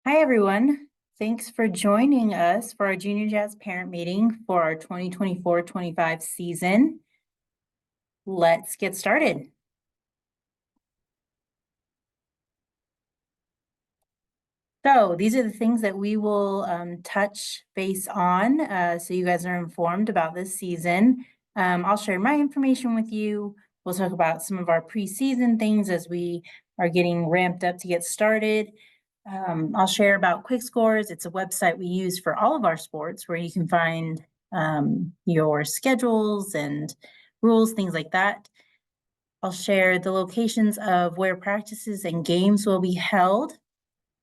Hi, everyone. Thanks for joining us for our Junior Jazz parent meeting for our 2024-25 season. Let's get started. So these are the things that we will touch base on so you guys are informed about this season. I'll share my information with you. We'll talk about some of our preseason things as we are getting ramped up to get started. I'll share about Quick Scores. It's a website we use for all of our sports where you can find your schedules and rules, things like that. I'll share the locations of where practices and games will be held.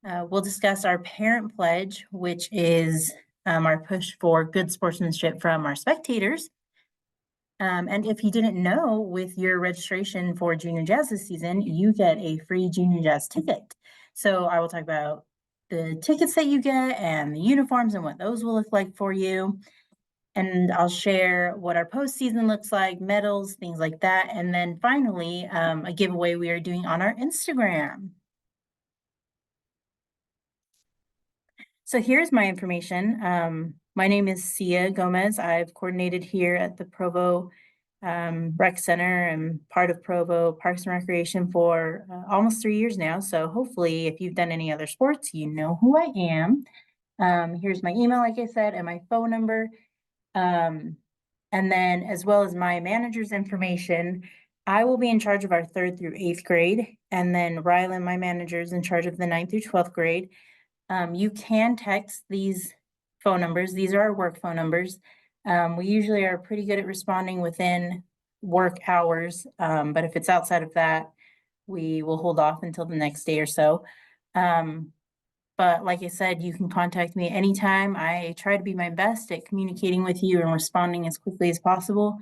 We'll discuss our parent pledge, which is our push for good sportsmanship from our spectators. And if you didn't know, with your registration for Junior Jazz this season, you get a free Junior Jazz ticket. So I will talk about the tickets that you get and the uniforms and what those will look like for you. And I'll share what our postseason looks like, medals, things like that. And then finally, a giveaway we are doing on our Instagram. So here's my information. My name is Sia Gomez. I've coordinated here at the Provo Rec Center and part of Provo Parks and Recreation for almost 3 years now. So hopefully if you've done any other sports, you know who I am. Here's my email, like I said, and my phone number. And then as well as my manager's information, I will be in charge of our 3rd through 8th grade. And then Rylan, my manager, is in charge of the 9th through 12th grade. You can text these phone numbers. These are our work phone numbers. We usually are pretty good at responding within work hours, but if it's outside of that, we will hold off until the next day or so. But like I said, you can contact me anytime. I try to be my best at communicating with you and responding as quickly as possible.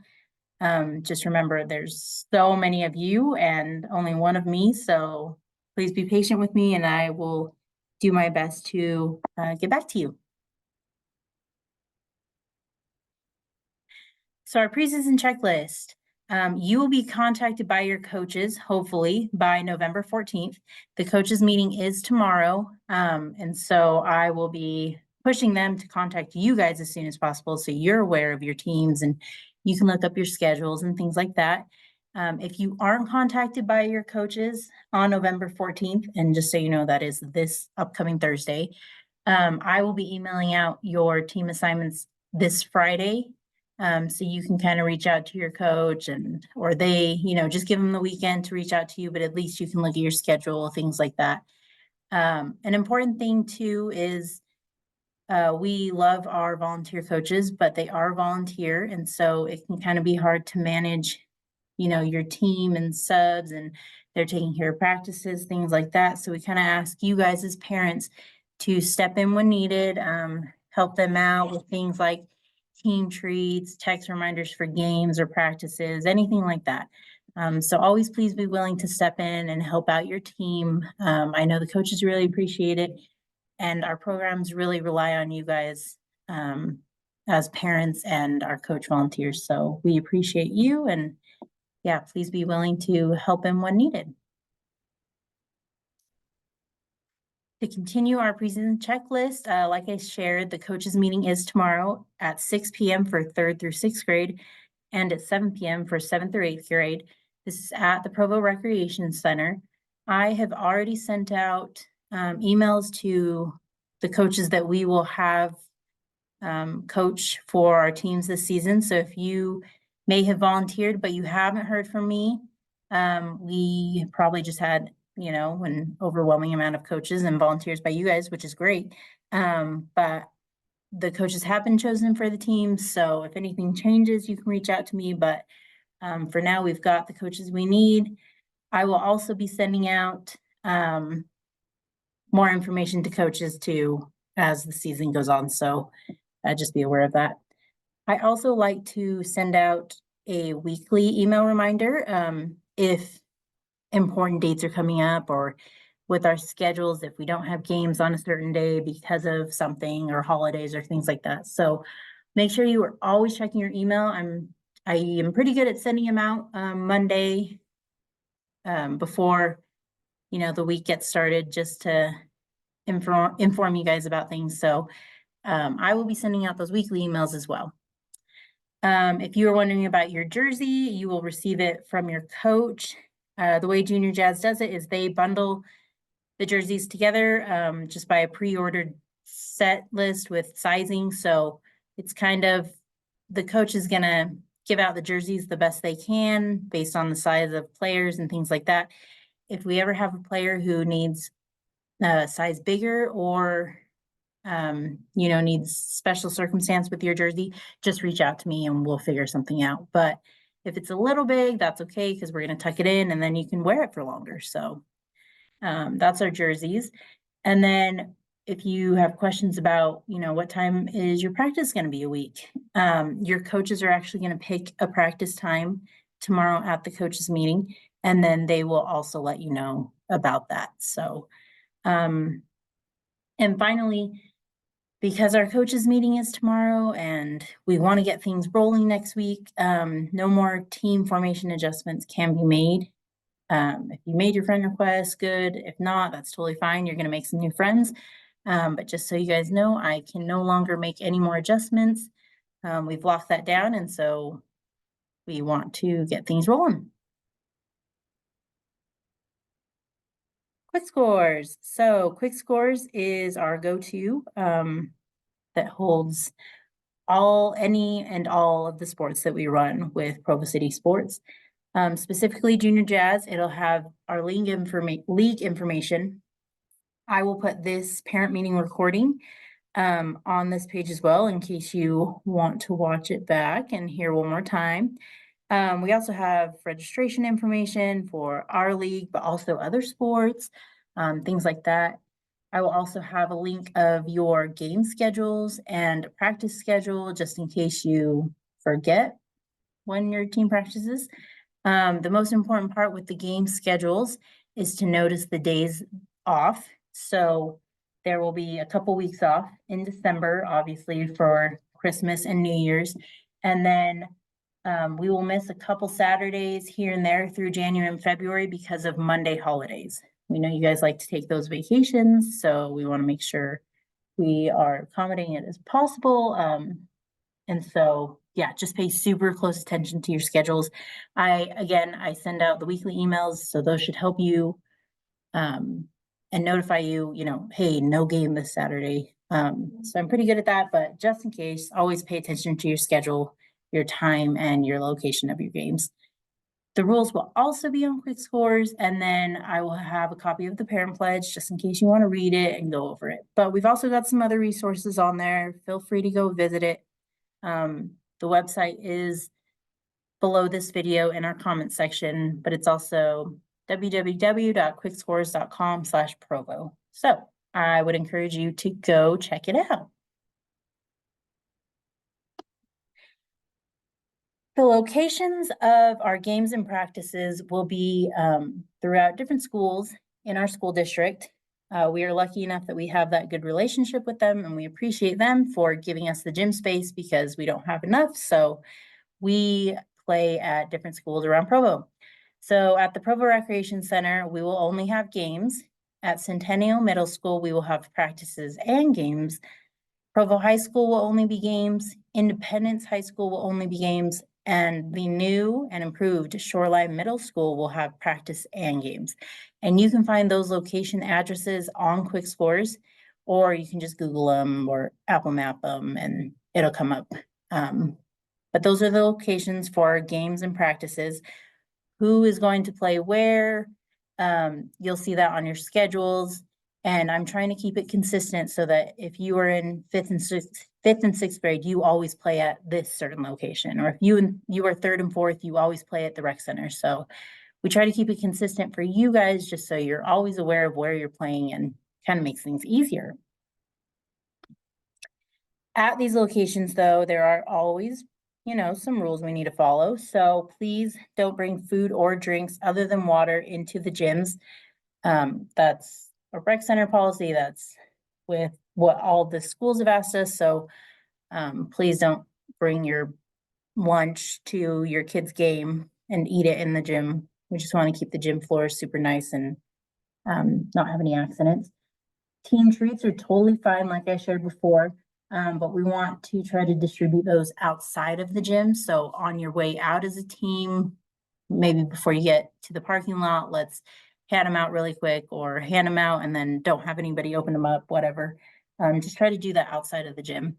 Just remember, there's so many of you and only one of me, so please be patient with me and I will do my best to get back to you. So our preseason checklist. You will be contacted by your coaches, hopefully by November 14th. The coaches meeting is tomorrow. And so I will be pushing them to contact you guys as soon as possible so you're aware of your teams and you can look up your schedules and things like that. If you aren't contacted by your coaches on November 14th, and just so you know, that is this upcoming Thursday, I will be emailing out your team assignments this Friday. So you can kind of reach out to your coach or they, just give them the weekend to reach out to you, but at least you can look at your schedule, things like that. An important thing too is we love our volunteer coaches, but they are volunteer. And so it can kind of be hard to manage, your team and subs and they're taking care of practices, things like that. So we kind of ask you guys as parents to step in when needed, help them out with things like team treats, text reminders for games or practices, anything like that. So always please be willing to step in and help out your team. I know the coaches really appreciate it. And our programs really rely on you guys as parents and our coach volunteers. So we appreciate you and yeah, please be willing to help them when needed. To continue our preseason checklist, like I shared, the coaches meeting is tomorrow at 6 p.m. for 3rd through 6th grade and at 7 p.m. for 7th through 8th grade. This is at the Provo Recreation Center. I have already sent out emails to the coaches that we will have coach for our teams this season. So if you may have volunteered, but you haven't heard from me, we probably just had an overwhelming amount of coaches and volunteers by you guys, which is great. But the coaches have been chosen for the team. So if anything changes, you can reach out to me. But for now, we've got the coaches we need. I will also be sending out more information to coaches too as the season goes on. So just be aware of that. I also like to send out a weekly email reminder if important dates are coming up or with our schedules, if we don't have games on a certain day because of something or holidays or things like that. So make sure you are always checking your email. I am pretty good at sending them out Monday before, the week gets started, just to inform you guys about things. So I will be sending out those weekly emails as well. If you are wondering about your jersey, you will receive it from your coach. The way Junior Jazz does it is they bundle the jerseys together just by a pre-ordered set list with sizing. So it's kind of, the coach is going to give out the jerseys the best they can based on the size of players and things like that. If we ever have a player who needs a size bigger or needs special circumstance with your jersey, just reach out to me and we'll figure something out. But if it's a little big, that's okay, because we're going to tuck it in and then you can wear it for longer. So that's our jerseys. And then if you have questions about, what time is your practice going to be a week? Your coaches are actually going to pick a practice time tomorrow at the coaches meeting, and then they will also let you know about that. So, and finally, because our coaches meeting is tomorrow and we want to get things rolling next week, no more team formation adjustments can be made. If you made your friend request, good. If not, that's totally fine. You're going to make some new friends. But just so you guys know, I can no longer make any more adjustments. We've locked that down, and so we want to get things rolling. Quick Scores. So Quick Scores is our go-to that holds any and all of the sports that we run with Provo City Sports. Specifically Junior Jazz, it'll have our league information. I will put this parent meeting recording on this page as well, in case you want to watch it back and hear one more time. We also have registration information for our league, but also other sports, things like that. I will also have a link of your game schedules and practice schedule, just in case you forget when your team practices. The most important part with the game schedules is to notice the days off. So there will be a couple weeks off in December, obviously, for Christmas and New Year's. And then we will miss a couple Saturdays here and there through January and February because of Monday holidays. We know you guys like to take those vacations, so we want to make sure we are accommodating it as possible. And so, yeah, just pay super close attention to your schedules. I send out the weekly emails, so those should help you and notify you, hey, no game this Saturday. So I'm pretty good at that, but just in case, always pay attention to your schedule, your time, and your location of your games. The rules will also be on Quick Scores, and then I will have a copy of the parent pledge just in case you want to read it and go over it. But we've also got some other resources on there. Feel free to go visit it. The website is below this video in our comment section, but it's also www.quickscores.com/Provo. So I would encourage you to go check it out. The locations of our games and practices will be throughout different schools in our school district. We are lucky enough that we have that good relationship with them, and we appreciate them for giving us the gym space because we don't have enough. So we play at different schools around Provo. So at the Provo Recreation Center, we will only have games. At Centennial Middle School, we will have practices and games. Provo High School will only be games. Independence High School will only be games. And the new and improved Shoreline Middle School will have practice and games. And you can find those location addresses on Quick Scores, or you can just Google them or Apple Map them and it'll come up. But those are the locations for games and practices. Who is going to play where? You'll see that on your schedules. And I'm trying to keep it consistent so that if you are in fifth and sixth grade, you always play at this certain location. Or if you are third and fourth, you always play at the rec center. So we try to keep it consistent for you guys, just so you're always aware of where you're playing and kind of makes things easier. At these locations, though, there are always, some rules we need to follow. So please don't bring food or drinks other than water into the gyms. That's a rec center policy. That's with what all the schools have asked us. So please don't bring your lunch to your kid's game and eat it in the gym We just want to keep the gym floor super nice and not have any accidents. Team treats are totally fine, like I shared before, but we want to try to distribute those outside of the gym. So on your way out as a team, maybe before you get to the parking lot, let's hand them out really quick or hand them out and then don't have anybody open them up, whatever. Just try to do that outside of the gym.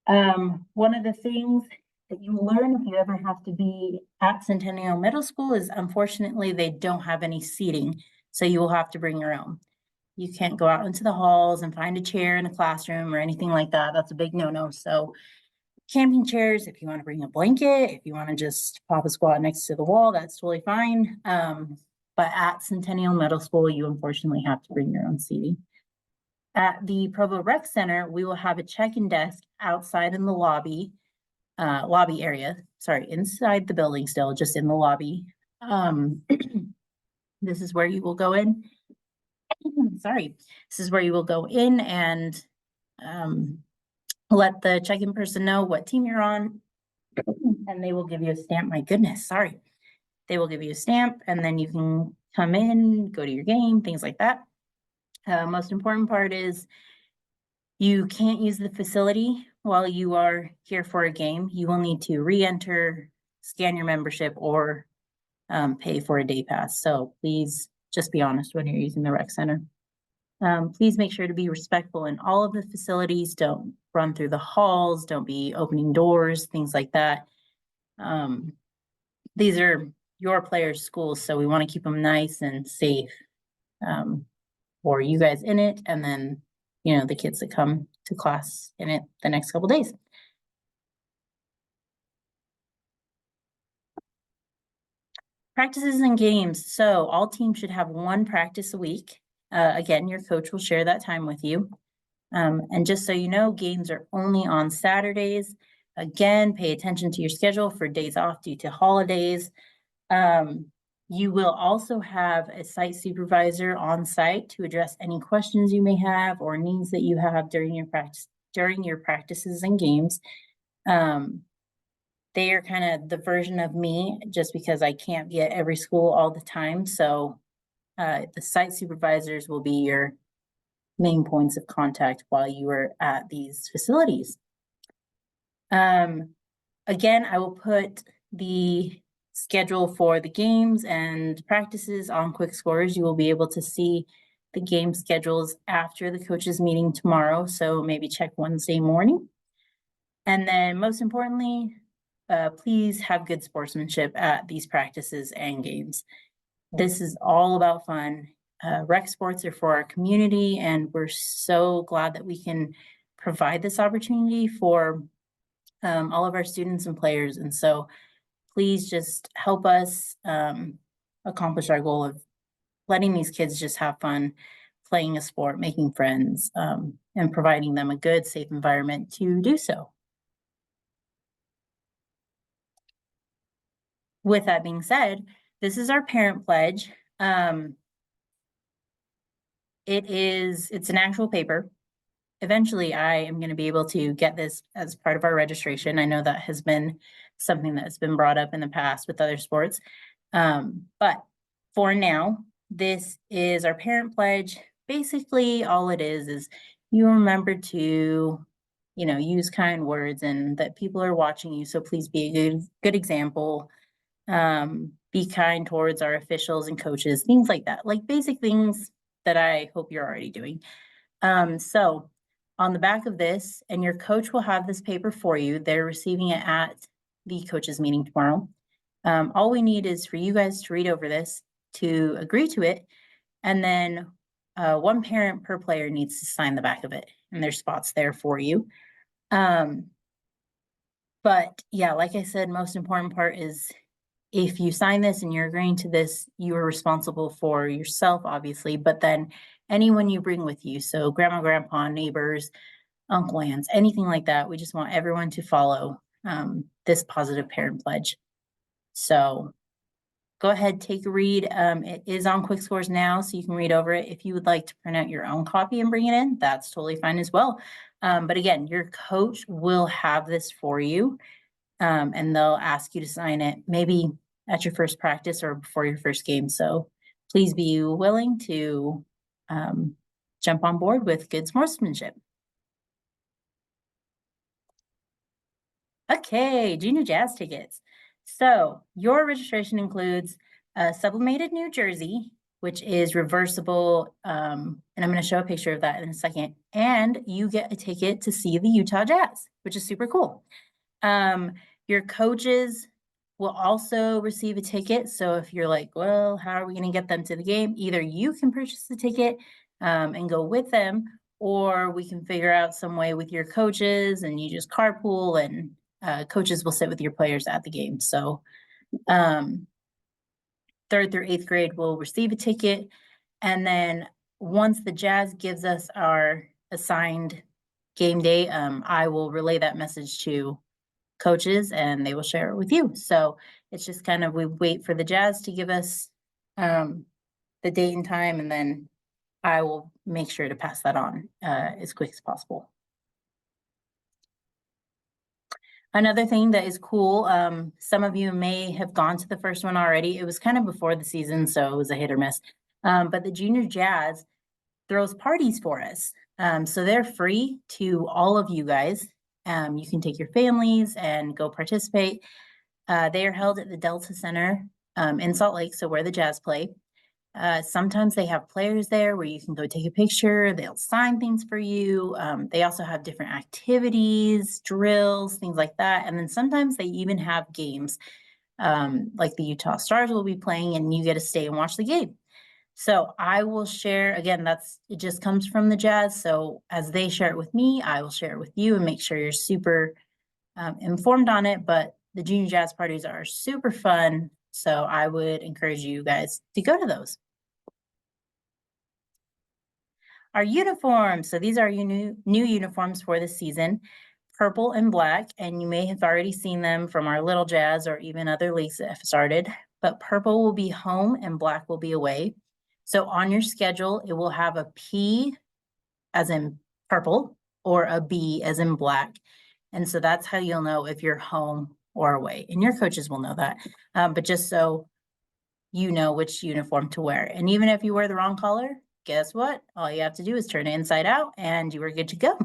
One of the things that you learn if you ever have to be at Centennial Middle School is unfortunately they don't have any seating, so you will have to bring your own. You can't go out into the halls and find a chair in a classroom or anything like that. That's a big no-no. So camping chairs, if you want to bring a blanket, if you want to just pop a squat next to the wall, that's totally fine. But at Centennial Middle School, you unfortunately have to bring your own seating. At the Provo Rec Center, we will have a check-in desk outside in the lobby area. Sorry, inside the building still, just in the lobby. This is where you will go in. Sorry, this is where you will go in and let the check-in person know what team you're on, and they will give you a stamp. My goodness, sorry. They will give you a stamp, and then you can come in, go to your game, things like that. Most important part is you can't use the facility while you are here for a game. You will need to re-enter, scan your membership, or pay for a day pass. So please just be honest when you're using the rec center. Please make sure to be respectful in all of the facilities. Don't run through the halls. Don't be opening doors, things like that. These are your players' schools, so we want to keep them nice and safe for you guys in it, and then, you know, the kids that come to class in it the next couple days. Practices and games. So all teams should have one practice a week. Again, your coach will share that time with you. And just so you know, games are only on Saturdays. Again, pay attention to your schedule for days off due to holidays. You will also have a site supervisor on site to address any questions you may have or needs that you have during your practices and games. They are kind of the version of me just because I can't be at every school all the time. So the site supervisors will be your main points of contact while you are at these facilities. Again, I will put the schedule for the games and practices on Quick Scores. You will be able to see the game schedules after the coaches meeting tomorrow. So maybe check Wednesday morning. And then most importantly, please have good sportsmanship at these practices and games. This is all about fun. Rec sports are for our community, and we're so glad that we can provide this opportunity for all of our students and players. And so please just help us accomplish our goal of letting these kids just have fun playing a sport, making friends, and providing them a good, safe environment to do so. With that being said, this is our parent pledge. It's an actual paper. Eventually, I am going to be able to get this as part of our registration. I know that has been something that's been brought up in the past with other sports. But for now, this is our parent pledge. Basically, all it is you remember to, you know, use kind words and that people are watching you. So please be a good example. Be kind towards our officials and coaches, things like that, like basic things that I hope you're already doing. So on the back of this, and your coach will have this paper for you. They're receiving it at the coaches meeting tomorrow. All we need is for you guys to read over this, to agree to it, and then one parent per player needs to sign the back of it, and there's spots there for you. But yeah, like I said, most important part is if you sign this and you're agreeing to this, you are responsible for yourself, obviously, but then anyone you bring with you. So grandma, grandpa, neighbors, uncle, aunts, anything like that. We just want everyone to follow this positive parent pledge. So go ahead, take a read. It is on Quick Scores now, so you can read over it. If you would like to print out your own copy and bring it in, that's totally fine as well. But again, your coach will have this for you, and they'll ask you to sign it maybe at your first practice or before your first game. So please be willing to jump on board with good sportsmanship. Okay, Junior Jazz tickets. So your registration includes a sublimated New Jersey, which is reversible, and I'm going to show a picture of that in a second. And you get a ticket to see the Utah Jazz, which is super cool. Your coaches will also receive a ticket. So if you're like, well, how are we going to get them to the game? Either you can purchase the ticket and go with them, or we can figure out some way with your coaches and you just carpool and coaches will sit with your players at the game. So 3rd through 8th grade will receive a ticket. And then once the Jazz gives us our assigned game day, I will relay that message to coaches and they will share it with you. So it's just kind of, we wait for the Jazz to give us the date and time, and then I will make sure to pass that on as quick as possible. Another thing that is cool, some of you may have gone to the first one already. It was kind of before the season, so it was a hit or miss. But the Junior Jazz throws parties for us. So they're free to all of you guys. You can take your families and go participate. They are held at the Delta Center in Salt Lake, so where the Jazz play. Sometimes they have players there where you can go take a picture. They'll sign things for you. They also have different activities, drills, things like that. And then sometimes they even have games, like the Utah Stars will be playing and you get to stay and watch the game. So I will share, again, it just comes from the Jazz. So as they share it with me, I will share it with you and make sure you're super informed on it. But the Junior Jazz parties are super fun. So I would encourage you guys to go to those. Our uniforms. So these are new uniforms for the season, purple and black, and you may have already seen them from our Little Jazz or even other leagues that have started, but purple will be home and black will be away. So on your schedule, it will have a P as in purple or a B as in black. And so that's how you'll know if you're home or away. And your coaches will know that. But just so you know which uniform to wear. And even if you wear the wrong color, guess what? All you have to do is turn it inside out and you are good to go.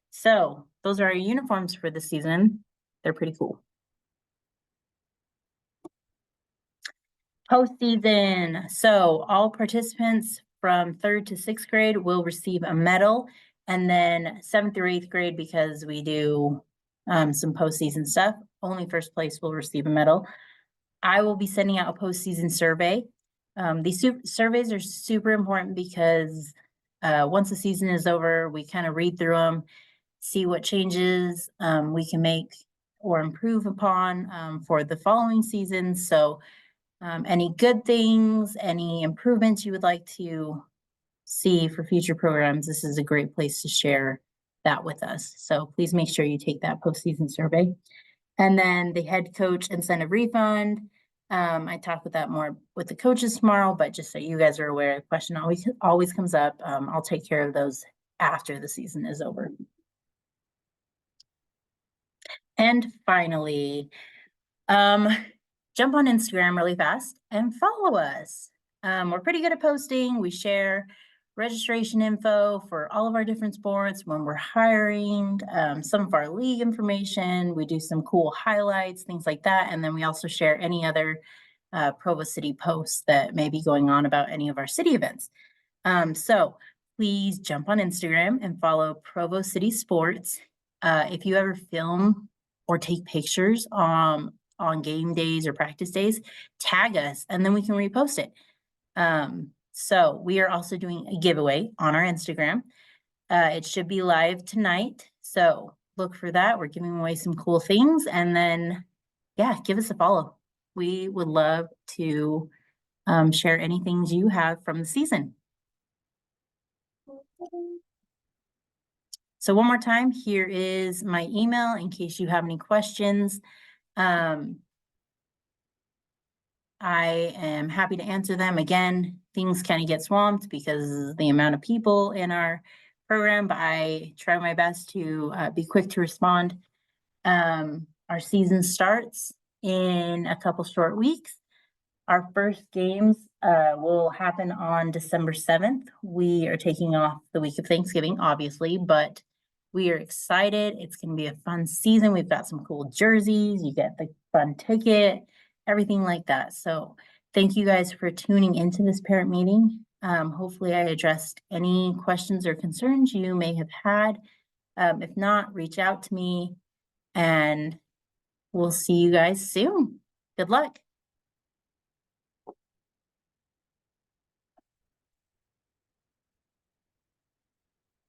So those are our uniforms for the season. They're pretty cool. Postseason. So all participants from 3rd to 6th grade will receive a medal, and then 7th through 8th grade, because we do some postseason stuff, only first place will receive a medal. I will be sending out a postseason survey. These surveys are super important because once the season is over, we kind of read through them, see what changes we can make or improve upon for the following season. So any good things, any improvements you would like to see for future programs, this is a great place to share that with us. So please make sure you take that postseason survey. And then the head coach incentive refund. I talk with that more with the coaches tomorrow, but just so you guys are aware, the question always comes up. I'll take care of those after the season is over. And finally, jump on Instagram really fast and follow us. We're pretty good at posting. We share registration info for all of our different sports when we're hiring, some of our league information. We do some cool highlights, things like that. And then we also share any other Provo City posts that may be going on about any of our city events. So please jump on Instagram and follow Provo City Sports. If you ever film or take pictures on game days or practice days, tag us and then we can repost it. So we are also doing a giveaway on our Instagram. It should be live tonight. So look for that. We're giving away some cool things, and then, yeah, give us a follow. We would love to share any things you have from the season. So one more time, here is my email in case you have any questions. I am happy to answer them. Again, things kind of get swamped because of the amount of people in our program, but I try my best to be quick to respond. Our season starts in a couple short weeks. Our first games will happen on December 7th. We are taking off the week of Thanksgiving, obviously, but we are excited. It's going to be a fun season. We've got some cool jerseys. You get the fun ticket, everything like that. So thank you guys for tuning into this parent meeting. Hopefully I addressed any questions or concerns you may have had. If not, reach out to me and we'll see you guys soon. Good luck.